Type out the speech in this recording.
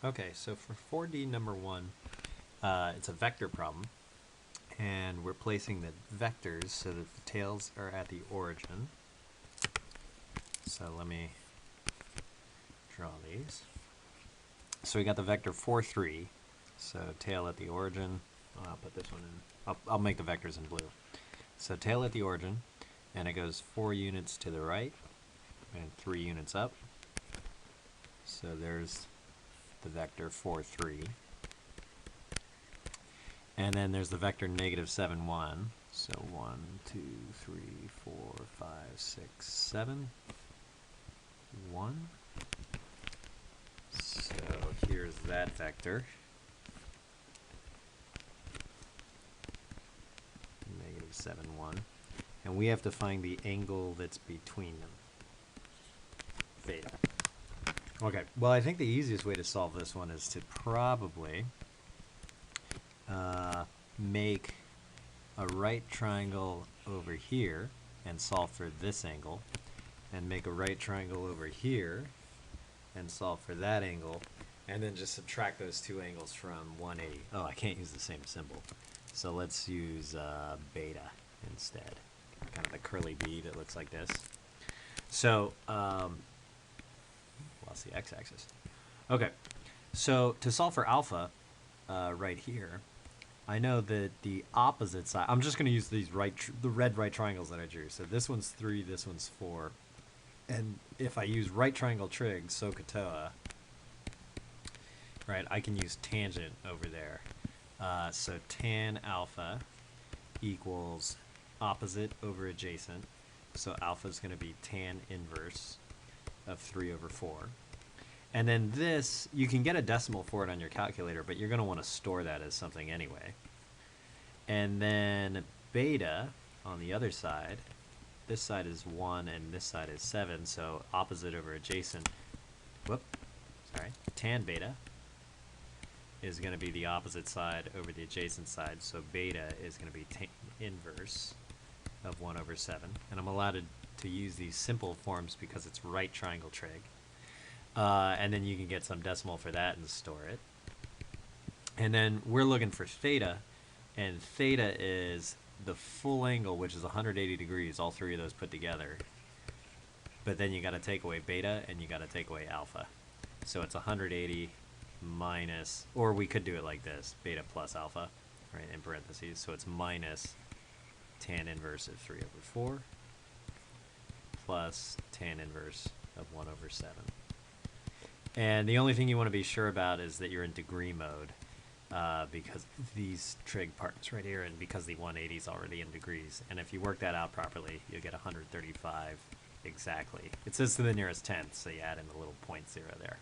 Okay, so for 4D number one, it's a vector problem, and we're placing the vectors so that the tails are at the origin. So let me draw these. So we got the vector 4, 3. So tail at the origin. I'll put this one in. I'll make the vectors in blue. So tail at the origin, and it goes 4 units to the right and 3 units up. So there's the vector 4, 3. And then there's the vector negative 7, 1. So 1, 2, 3, 4, 5, 6, 7, 1. So here's that vector. Negative 7, 1. And we have to find the angle that's between them. Theta. Okay, well, I think the easiest way to solve this one is to probably make a right triangle over here and solve for this angle, and make a right triangle over here and solve for that angle, and then just subtract those two angles from 180. Oh, I can't use the same symbol. So let's use beta instead. Kind of the curly B that looks like this. So, lost the x-axis. Okay, so to solve for alpha right here, I know that the opposite side, I'm just going to use these the red right triangles that I drew. So this one's 3, this one's 4. And if I use right triangle trig, SOHCAHTOA, right, I can use tangent over there. So tan alpha equals opposite over adjacent. So alpha is going to be tan inverse of 3 over 4. And then this, you can get a decimal for it on your calculator, but you're going to want to store that as something anyway. And then beta on the other side, this side is 1 and this side is 7, so opposite over adjacent, tan beta is going to be the opposite side over the adjacent side, so beta is going to be tan inverse of 1 over 7. And I'm allowed to use these simple forms because it's right triangle trig. And then you can get some decimal for that and store it. And then we're looking for theta, and theta is the full angle, which is 180 degrees, all three of those put together. But then you got to take away beta and you got to take away alpha. So it's 180 minus, or we could do it like this, beta plus alpha, right, in parentheses. So it's minus tan inverse of 3 over 4 plus tan inverse of 1 over 7. And the only thing you want to be sure about is that you're in degree mode, because these trig parts right here, and because the 180 is already in degrees. And if you work that out properly, you'll get 135 exactly. It says to the nearest tenth, so you add in the little 0.0 there.